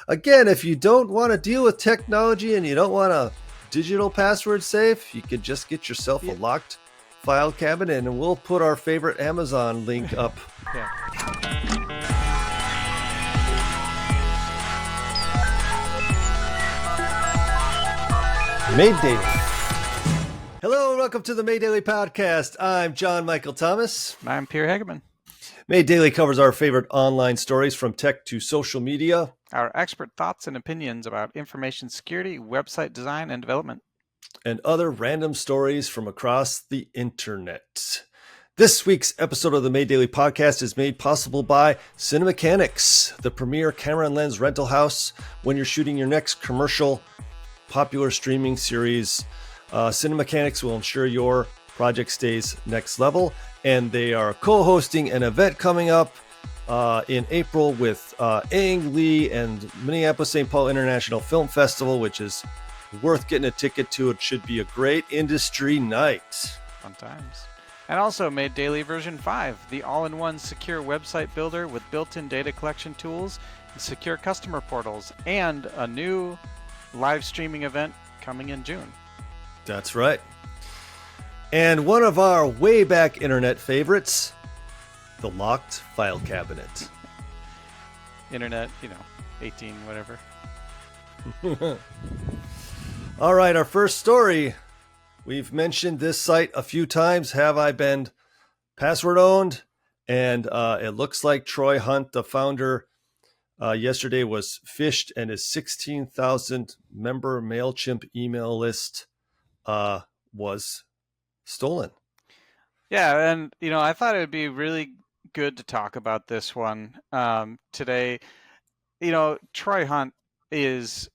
Again, if you don't want to deal with technology and you don't want a digital password safe, you could just get yourself a locked file cabinet, and we'll put our favorite Amazon link up. Yeah. May Daily. Hello and welcome to the May Daily Podcast. I'm John Michael Thomas. I'm Pierre Hageman. May Daily covers our favorite online stories from tech to social media. Our expert thoughts and opinions about information security, website design, and development. And other random stories from across the internet. This week's episode of the May Daily Podcast is made possible by Cinemechanics, the premier camera and lens rental house when you're shooting your next commercial popular streaming series. Cinemechanics will ensure your project stays next level, and they are co-hosting an event coming up in April with Ang Lee and Minneapolis St. Paul International Film Festival, which is worth getting a ticket to. It should be a great industry night. Fun times. And also Made Daily version 5, the all-in-one secure website builder with built-in data collection tools, secure customer portals, and a new live streaming event coming in June. That's right. And one of our way back internet favorites, the locked file cabinet. Internet, 18, whatever. All right, our first story. We've mentioned this site a few times. Have I been password owned? And it looks like Troy Hunt, the founder, yesterday was phished, and his 16,000 member MailChimp email list was stolen. Yeah, and I thought it would be really good to talk about this one today. Troy Hunt is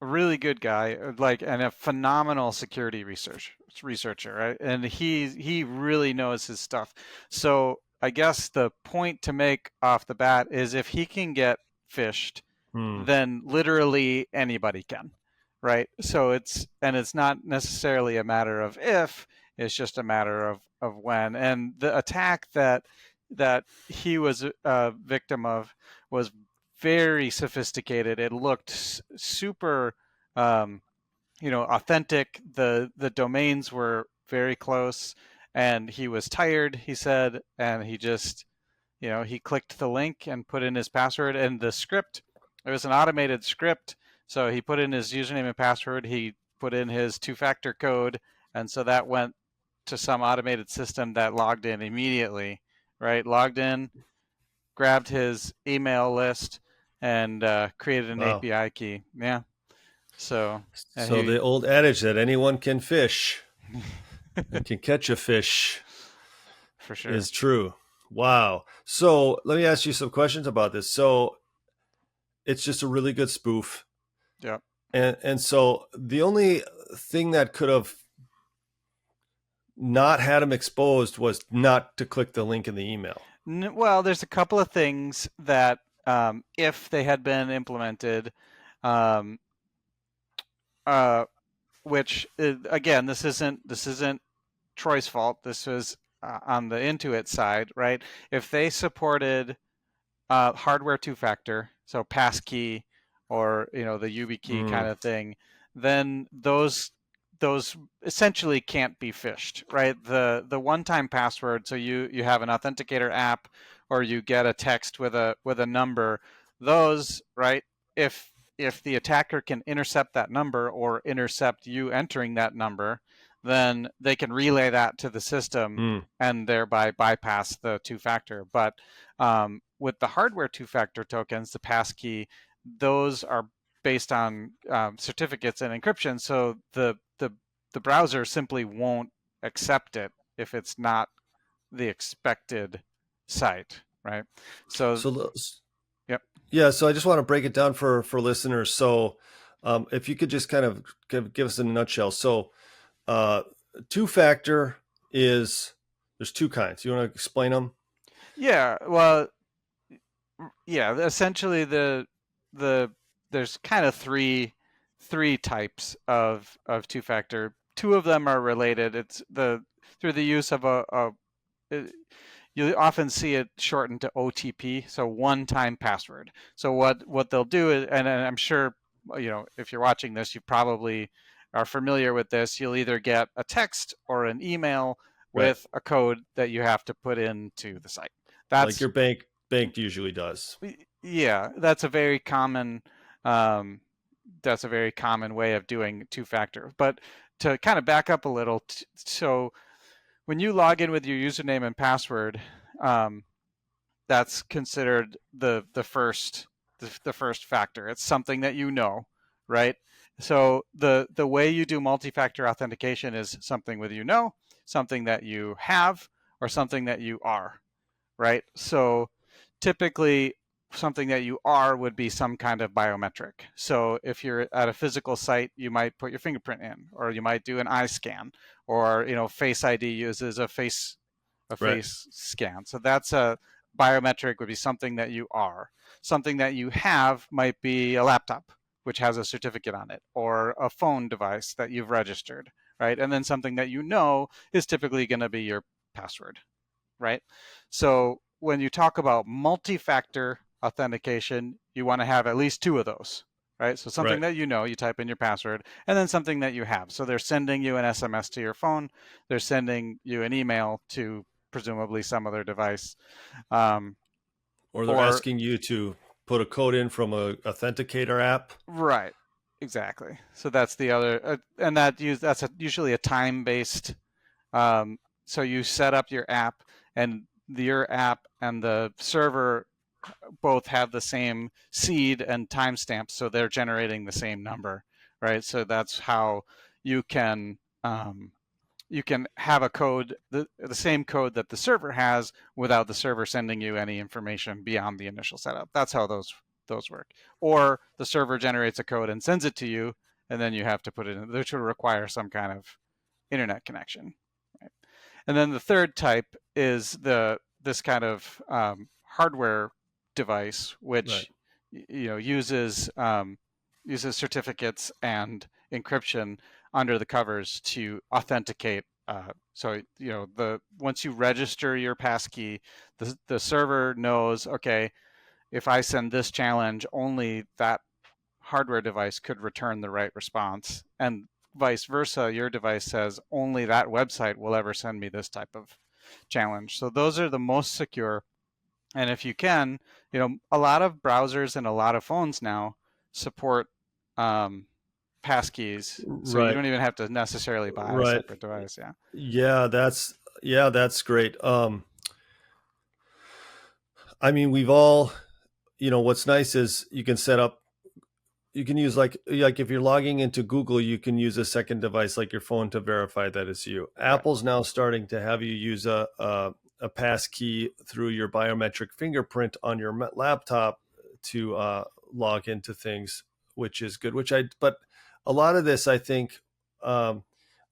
a really good guy, and a phenomenal security researcher, right? And he really knows his stuff. So I guess the point to make off the bat is if he can get phished, then literally anybody can, right? So it's not necessarily a matter of if, it's just a matter of when. And the attack that he was a victim of was very sophisticated. It looked super, authentic. The domains were very close, and he was tired, he said, and he just, he clicked the link and put in his password, and the script, it was an automated script. So he put in his username and password, he put in his two-factor code, and so that went to some automated system that logged in immediately, right? Logged in, grabbed his email list, and created an API key. Yeah. So the old adage that anyone can fish and can catch a fish for sure is true. Wow. So let me ask you some questions about this. So it's just a really good spoof. Yeah. And so the only thing that could have not had him exposed was not to click the link in the email. Well, there's a couple of things that if they had been implemented, which again, this isn't Troy's fault. This was on the Intuit side, right? If they supported hardware two-factor, so passkey or the YubiKey kind of thing, then those essentially can't be phished, right? The one-time password, so you have an authenticator app or you get a text with a number, those, right? If the attacker can intercept that number or intercept you entering that number, then they can relay that to the system and thereby bypass the two-factor. But with the hardware two-factor tokens, the passkey, those are based on certificates and encryption. So the browser simply won't accept it if it's not the expected site, right? Yep. Yeah, so I just want to break it down for listeners. So if you could just kind of give us in a nutshell. So two-factor there's two kinds. You want to explain them? Yeah, well, yeah, essentially there's kind of three types of two-factor. Two of them are related. It's through the use of you often see it shortened to OTP, so one-time password. So what they'll do is, and I'm sure if you're watching this, you probably are familiar with this. You'll either get a text or an email Right. with a code that you have to put into the site. Like That's your bank usually does. Yeah, that's a very common way of doing two-factor. But to kind of back up a little, so when you log in with your username and password, um, that's considered the first factor. It's something that you know, right? So the way you do multi-factor authentication is something whether you know, something that you have, or something that you are, right? So typically something that you are would be some kind of biometric. So if you're at a physical site, you might put your fingerprint in, or you might do an eye scan, or Face ID uses a Right. face scan. So that's a biometric would be something that you are. Something that you have might be a laptop, which has a certificate on it, or a phone device that you've registered, right? And then something that you know is typically going to be your password, right? So when you talk about multi-factor authentication, you want to have at least two of those, right? So something Right. that you know, you type in your password, and then something that you have. So they're sending you an SMS to your phone, they're sending you an email to presumably some other device, um, Or they're or asking you to put a code in from a authenticator app. right, exactly. So that's the other, and that's usually a time-based. So you set up your app, and your app and the server both have the same seed and timestamp, so they're generating the same number, right? So that's how you can um, you can have a code, the same code that the server has, without the server sending you any information beyond the initial setup. That's how those work. Or the server generates a code and sends it to you, and then you have to put it in, which would require some kind of internet connection. Right? And then the third type is this kind of hardware device, Right. which uses certificates and encryption under the covers to authenticate. So the once you register your passkey, the server knows, okay, if I send this challenge, only that hardware device could return the right response, and vice versa. Your device says only that website will ever send me this type of challenge. So those are the most secure. And if you can, a lot of browsers and a lot of phones now support um, passkeys, so you Right. don't even have to necessarily buy a Right. separate device. Yeah. Yeah, that's great. I mean, we've all, what's nice is you can set up, you can use like if you're logging into Google, you can use a second device like your phone to verify that it's you. Right. Apple's now starting to have you use a pass key through your biometric fingerprint on your laptop to log into things, which is good. But a lot of this, I think, um,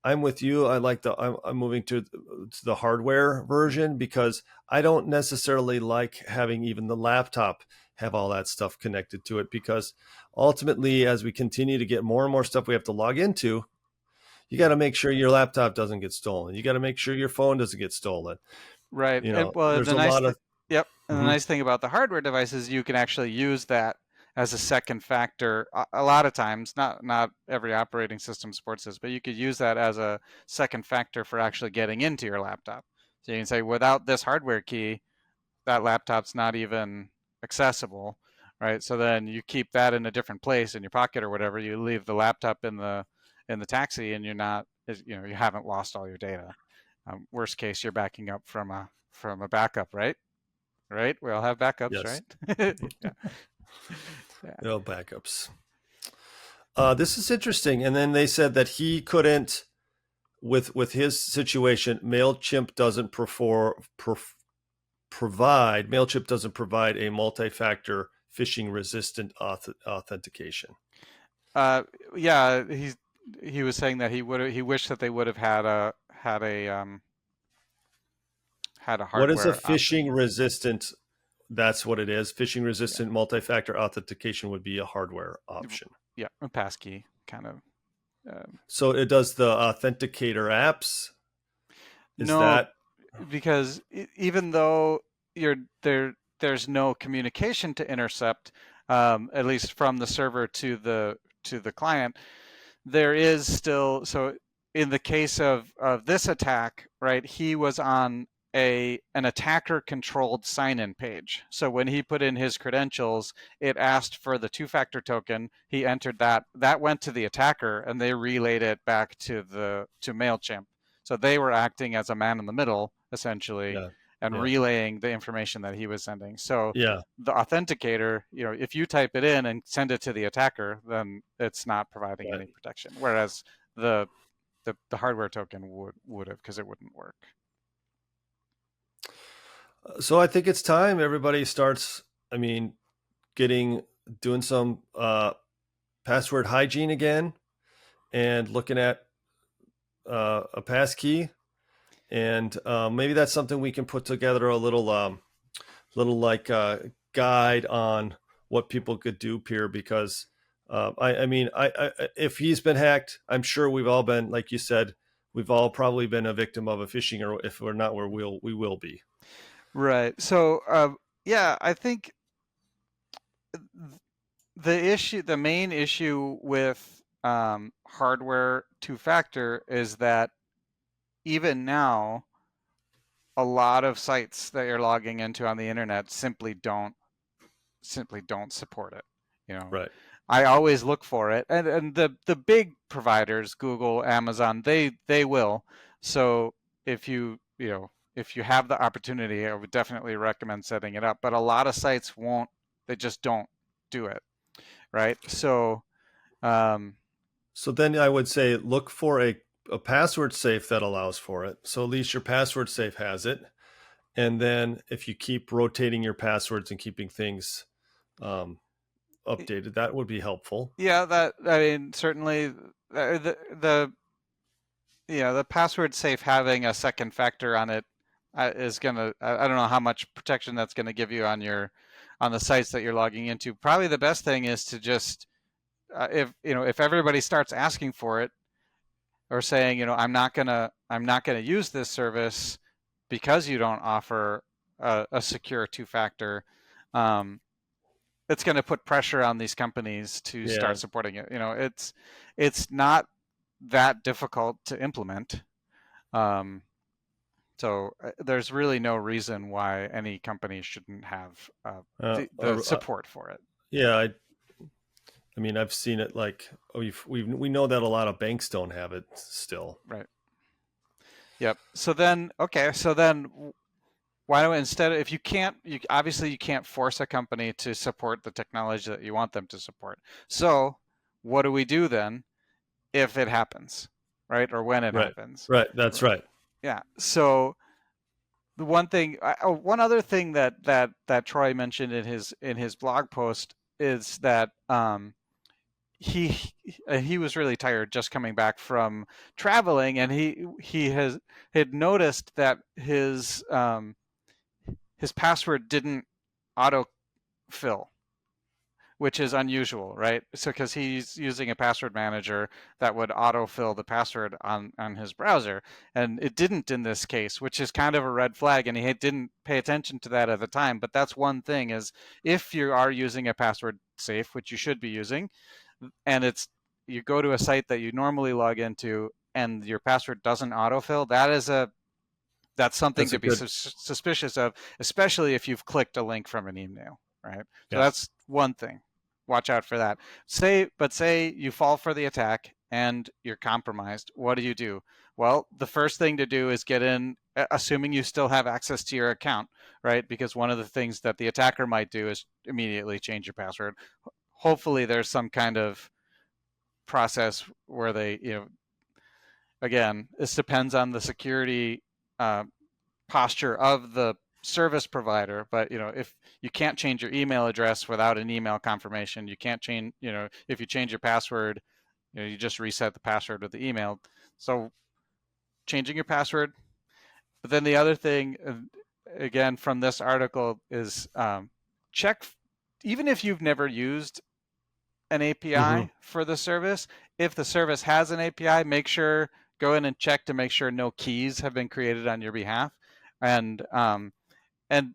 I'm with you. I'm moving to the hardware version because I don't necessarily like having even the laptop have all that stuff connected to it, because ultimately, as we continue to get more and more stuff we have to log into, you got to make sure your laptop doesn't get stolen. You got to make sure your phone doesn't get stolen. Right. And well, There's a lot of. yep. And the Mhm. nice thing about the hardware devices, you can actually use that as a second factor. A lot of times, not every operating system supports this, but you could use that as a second factor for actually getting into your laptop. So you can say, without this hardware key, that laptop's not even accessible, right? So then you keep that in a different place in your pocket or whatever. You leave the laptop in the taxi, and you haven't lost all your data. Worst case, you're backing up from a backup, right? Right? We all have backups, Yes. right? Yeah. Yeah. No backups. This is interesting. And then they said that he couldn't, with his situation, Mailchimp doesn't provide a multi-factor phishing resistant authentication. Uh, yeah. He was saying that he wished that they would have had a What is a hardware option. phishing resistant? That's what it is. Phishing Yeah. resistant multi-factor authentication would be a hardware option. Yeah. A passkey kind of. Um, So it does the authenticator apps. Is no, that? because even though you're there, there's no communication to intercept, at least from the server to the client. There is still, so in the case of this attack, right? He was on an attacker controlled sign-in page. So when he put in his credentials, it asked for the two-factor token. He entered that. That went to the attacker, and they relayed it back to Mailchimp. So they were acting as a man in the middle, essentially, Yeah. and Yeah. relaying the information that he was sending. So Yeah. the authenticator, if you type it in and send it to the attacker, then it's not providing any Right. protection. Whereas the hardware token would have, because it wouldn't work. So I think it's time everybody starts, doing some password hygiene again and looking at a pass key. And maybe that's something we can put together a little guide on what people could do here, because if he's been hacked, I'm sure we've all been, like you said, we've all probably been a victim of a phishing, or if we're not, we will be. Right. So yeah, I think the main issue with hardware two-factor is that even now, a lot of sites that you're logging into on the internet simply don't support it. Right. I always look for it, and the big providers, Google, Amazon, they will. So if if you have the opportunity, I would definitely recommend setting it up. But a lot of sites won't. They just don't do it, right? So So then I would say look for a password safe that allows for it. So at least your password safe has it. And then if you keep rotating your passwords and keeping things updated, that would be helpful. yeah, certainly the password safe having a second factor on it is gonna. I don't know how much protection that's gonna give you on the sites that you're logging into. Probably the best thing is to just if everybody starts asking for it, or saying, I'm not gonna use this service because you don't offer a secure two-factor. It's going to put pressure on these companies to Yeah. start supporting it. It's not that difficult to implement. So there's really no reason why any company shouldn't have the support for it. Yeah. I've seen it, like we know that a lot of banks don't have it still. Right. Yep. So then why don't instead, if you can't, obviously you can't force a company to support the technology that you want them to support. So what do we do then if it happens, right? Or when it Right. happens? Right. That's right. Yeah. So the one other thing that Troy mentioned in his blog post is that he was really tired just coming back from traveling, and he had noticed that his password didn't autofill, which is unusual, right? So because he's using a password manager that would autofill the password on his browser, and it didn't in this case, which is kind of a red flag, and he didn't pay attention to that at the time. But that's one thing, is if you are using a password safe, which you should be using, and you go to a site that you normally log into and your password doesn't autofill, that's something to be suspicious of, especially if you've clicked a link from an email, right? So that's one thing. Watch out for that. Say you fall for the attack and you're compromised. What do you do? Well, the first thing to do is get in, assuming you still have access to your account, right? Because one of the things that the attacker might do is immediately change your password. Hopefully there's some kind of process where they, again, this depends on the security posture of the service provider, but if you can't change your email address without an email confirmation, you can't change, if you change your password, you just reset the password with the email. So changing your password. But then the other thing, again, from this article is check, even if you've never used an API for the service, if the service has an API, go in and check to make sure no keys have been created on your behalf. and and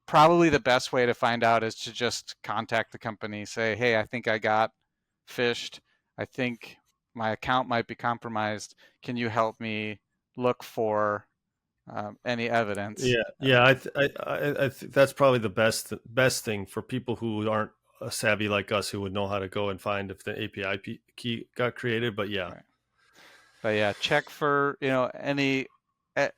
probably the best way to find out is to just contact the company, say, hey, I think I got phished. I think my account might be compromised. Can you help me look for any evidence? Yeah. I think that's probably the best thing for people who aren't savvy like us, who would know how to go and find if the API key got created. But yeah, Right. But yeah, check for any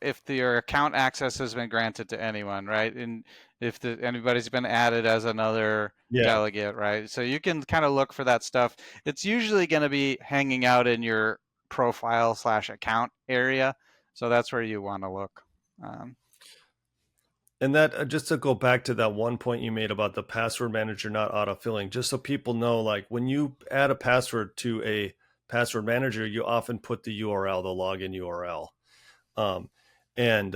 if your account access has been granted to anyone, right? And if anybody's been added as another yeah. delegate, right? So you can kind of look for that stuff. It's usually going to be hanging out in your profile/account area, so that's where you want to look. Um, And that just to go back to that one point you made about the password manager not autofilling, just so people know, like when you add a password to a password manager, you often put the URL, the login URL. Um, and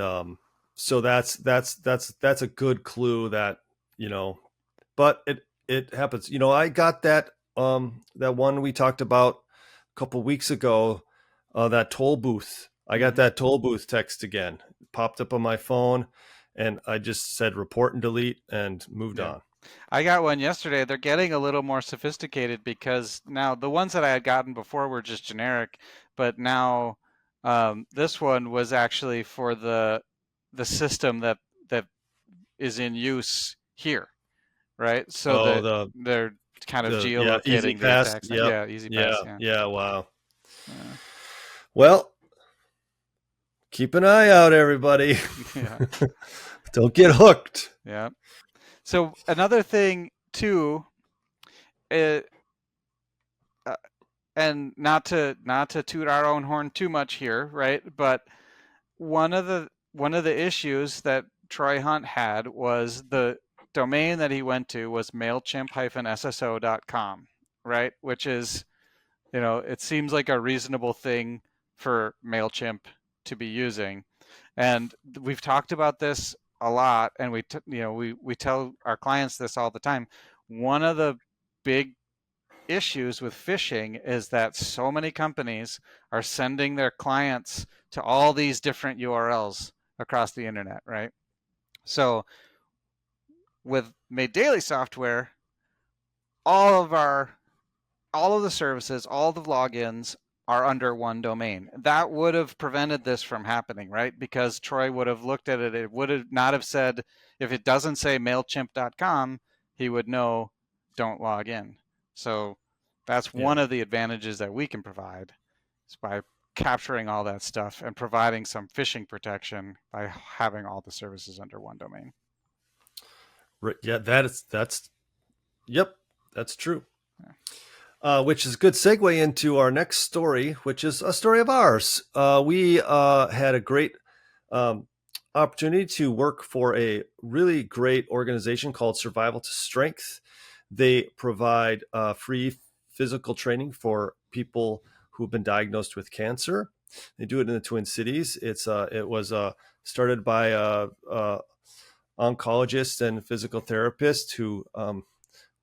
so that's a good clue that, but it happens. I got that one we talked about a couple weeks ago, that toll booth. I got mhm. that toll booth text again. It popped up on my phone, and I just said report and delete and moved Yeah. on. I got one yesterday. They're getting a little more sophisticated because now the ones that I had gotten before were just generic, but now this one was actually for the system that is in use here, right? So Oh, that they're kind of yeah, easy geolocating the pass. attacks. Yep. Yeah, easy Yeah. pass. Yeah. Yeah. Wow. Uh, Well, keep an eye out, everybody. yeah. Don't get hooked. Yeah. So another thing too, it, uh, and not to toot our own horn too much here, right? But one of the issues that Troy Hunt had was the domain that he went to was mailchimp-sso.com, right? Which is, it seems like a reasonable thing for Mailchimp to be using. And we've talked about this a lot, and we tell our clients this all the time. One of the big issues with phishing is that so many companies are sending their clients to all these different URLs across the internet, right? So with Made Daily software, all of our all of the services, all the logins are under one domain. That would have prevented this from happening, right? Because Troy would have looked at it. It would have not have said, if it doesn't say MailChimp.com, he would know, don't log in. So that's Yeah. one of the advantages that we can provide is by capturing all that stuff and providing some phishing protection by having all the services under one domain. Right. Yeah. Yep. That's true. Yeah. Which is a good segue into our next story, which is a story of ours. We had a great opportunity to work for a really great organization called Survival to Strength. They provide free physical training for people who've been diagnosed with cancer. They do it in the Twin Cities. It was started by oncologists and physical therapists who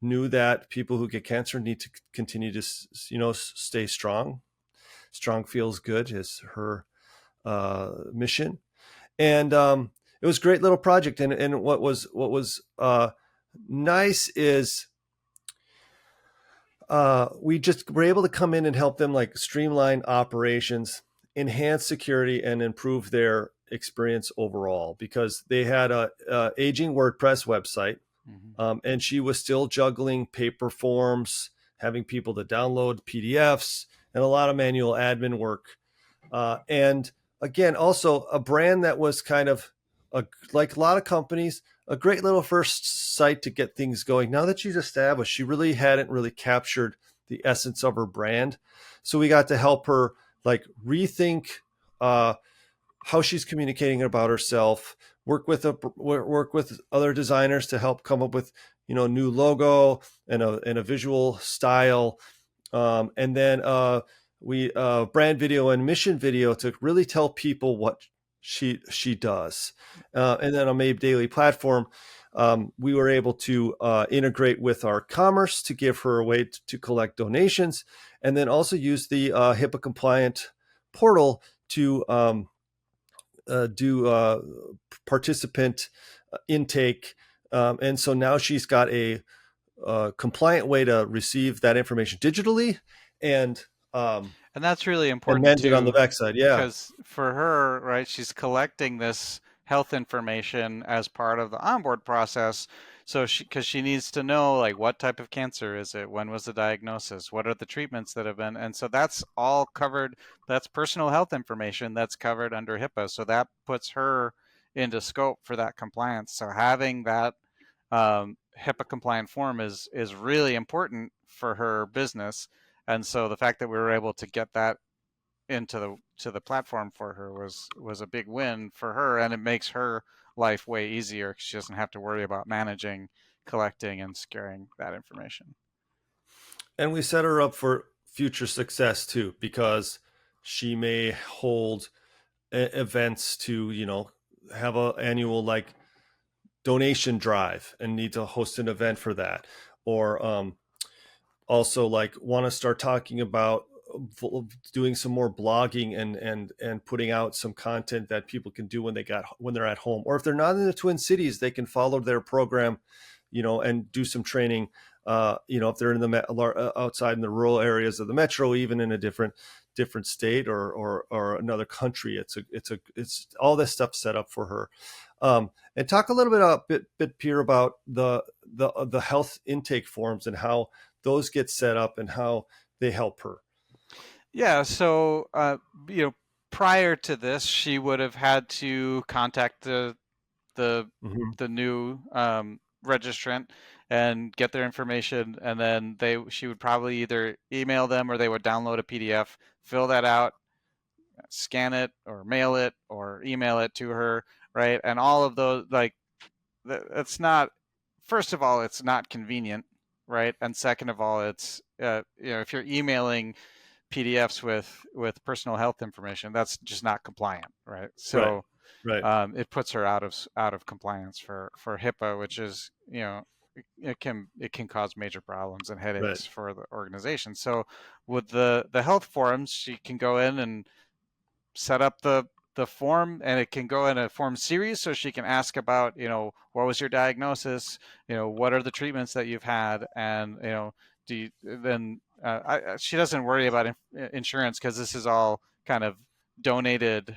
knew that people who get cancer need to continue to stay strong. Strong feels good is her mission, and it was a great little project. And what was nice is we just were able to come in and help them like streamline operations, enhance security, and improve their experience overall, because they had a aging WordPress website. Mm-hmm. And she was still juggling paper forms, having people to download PDFs, and a lot of manual admin work. And again, also a brand that was kind of like a lot of companies, a great little first site to get things going. Now that she's established, she really hadn't really captured the essence of her brand. So we got to help her like rethink how she's communicating about herself, work with other designers to help come up with new logo and a visual style, and then we brand video and mission video to really tell people what she does, and then on Made Daily platform. We were able to integrate with our commerce to give her a way to collect donations, and then also use the HIPAA compliant portal to do participant intake. And so now she's got a compliant way to receive that information digitally and And that's really important amend it on the too, backside. Yeah. because for her, right, she's collecting this health information as part of the onboard process. So because she needs to know like what type of cancer is it, when was the diagnosis, what are the treatments that have been, and so that's all covered. That's personal health information that's covered under HIPAA. So that puts her into scope for that compliance. So having that HIPAA compliant form is really important for her business. And so the fact that we were able to get that into the platform for her was a big win for her, and it makes her life way easier. She doesn't have to worry about managing, collecting, and securing that information. And we set her up for future success too, because she may hold events to, have a annual like donation drive and need to host an event for that, or also like want to start talking about doing some more blogging and putting out some content that people can do when they're at home, or if they're not in the Twin Cities, they can follow their program, and do some training. If they're in the outside in the rural areas of the metro, even in a different state or another country, it's all this stuff set up for her. And talk a little bit, Pierre, about the health intake forms and how those get set up and how they help her. Yeah. So prior to this, she would have had to contact the Mm-hmm. the new registrant and get their information, and then she would probably either email them or they would download a PDF, fill that out, scan it or mail it or email it to her, right? And all of those, like, it's not, first of all, it's not convenient, right? And second of all, it's if you're emailing PDFs with personal health information, that's just not compliant, right? Right. So Right. it puts her out of compliance for HIPAA, which is, it can cause major problems and Right. headaches for the organization. So with the health forums, she can go in and set up the form, and it can go in a form series, so she can ask about, what was your diagnosis, what are the treatments that you've had, and do you, then she doesn't worry about insurance, because this is all kind of donated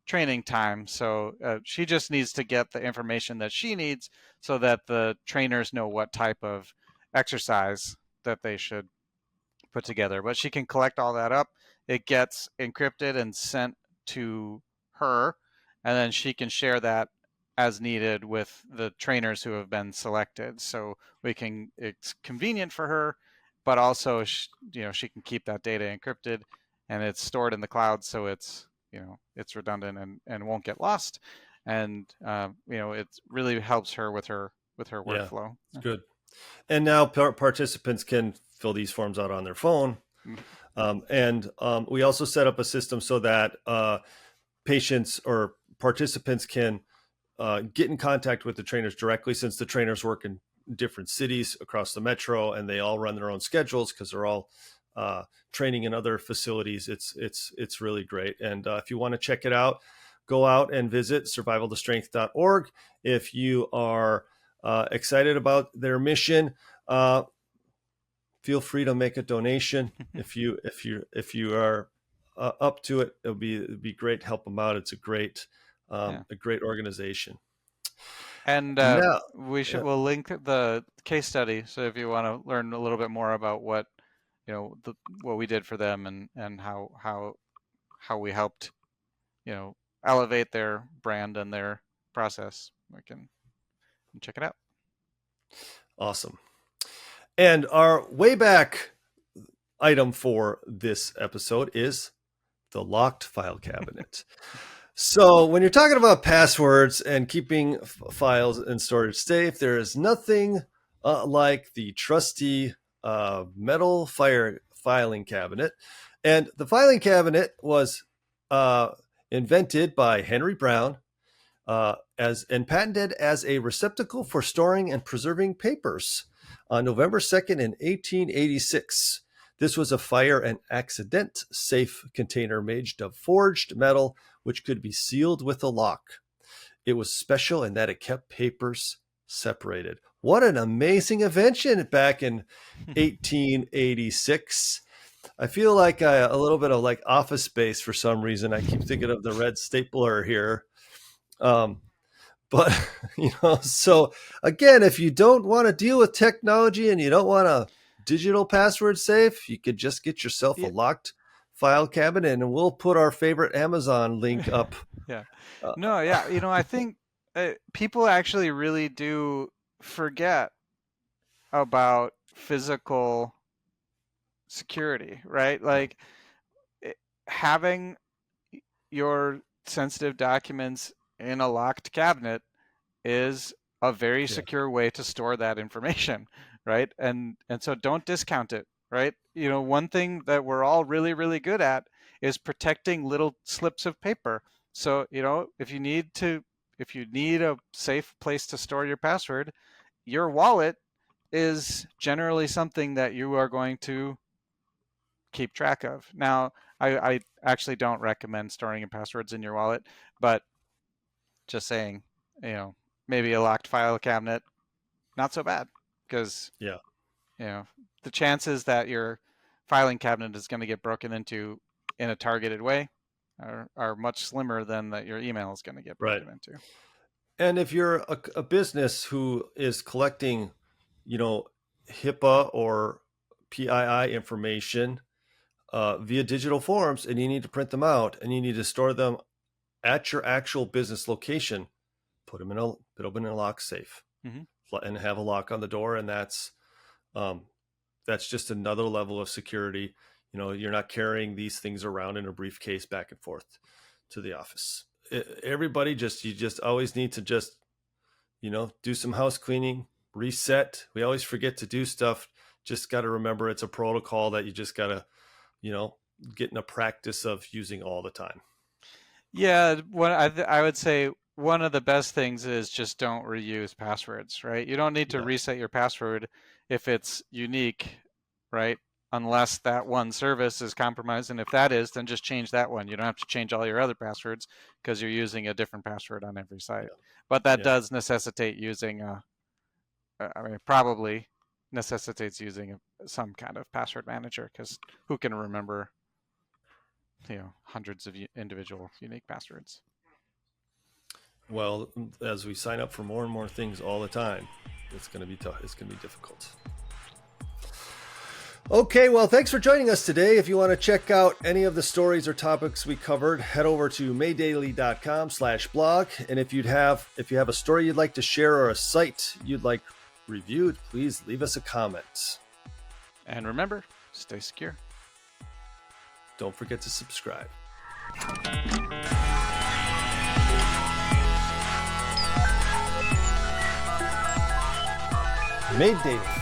training time. So she just needs to get the information that she needs so that the trainers know what type of exercise that they should put together. But she can collect all that up. It gets encrypted and sent to her, and then she can share that as needed with the trainers who have been selected. So it's convenient for her, but also she can keep that data encrypted, and it's stored in the cloud, so it's redundant and won't get lost. And it really helps her with her Yeah, workflow. it's good. And now participants can fill these forms out on their phone. And we also set up a system so that patients or participants can get in contact with the trainers directly, since the trainers work in different cities across the metro and they all run their own schedules because they're all training in other facilities. It's really great. And if you want to check it out, go out and visit survivaltostrength.org. If you are excited about their mission, feel free to make a donation. If you are up to it, it'd be great to help them out. It's a great organization. And Now, we'll link the case study. So if you want to learn a little bit more about what what we did for them, and how we helped elevate their brand and their process, we can check it out. awesome. And our way back item for this episode is the locked file cabinet. So when you're talking about passwords and keeping files and storage safe, there is nothing like the trusty metal filing cabinet. And the filing cabinet was invented by Henry Brown and patented as a receptacle for storing and preserving papers on November 2nd in 1886. This was a fire and accident safe container made of forged metal which could be sealed with a lock. It was special in that it kept papers separated. What an amazing invention back in 1886. I feel like a little bit of like Office Space for some reason. I keep thinking of the red stapler here. But, so again, if you don't want to deal with technology and you don't want a digital password safe, you could just get yourself a locked file cabinet, and we'll put our favorite Amazon link up. Yeah. No, yeah. I think people actually really do forget about physical security, right? Like having your sensitive documents in a locked cabinet is a very secure way to store that information, right? And so don't discount it, right? One thing that we're all really, really good at is protecting little slips of paper. So, if you need a safe place to store your password, your wallet is generally something that you are going to keep track of. Now, I actually don't recommend storing your passwords in your wallet, but just saying, maybe a locked file cabinet, not so bad, because the chances that your filing cabinet is going to get broken into in a targeted way are much slimmer than that your email is going to get broken into. And if you're a business who is collecting, HIPAA or PII information via digital forms, and you need to print them out and you need to store them at your actual business location, put them in a lock safe, and have a lock on the door. And that's just another level of security. You're not carrying these things around in a briefcase back and forth to the office. Everybody you just always need to just, do some house cleaning, reset. We always forget to do stuff. Just got to remember it's a protocol that you just got to, get in a practice of using all the time. Yeah, I would say one of the best things is just don't reuse passwords, right? You don't need to reset your password if it's unique, right? Unless that one service is compromised. And if that is, then just change that one. You don't have to change all your other passwords because you're using a different password on every site. But that does necessitate using probably necessitates using some kind of password manager, because who can remember hundreds of individual unique passwords? Well, as we sign up for more and more things all the time, it's going to be tough. It's going to be difficult. Okay, well, thanks for joining us today. If you want to check out any of the stories or topics we covered, head over to maydaily.com/blog. And if you have a story you'd like to share or a site you'd like reviewed, please leave us a comment. And remember, stay secure. Don't forget to subscribe. Made Daily.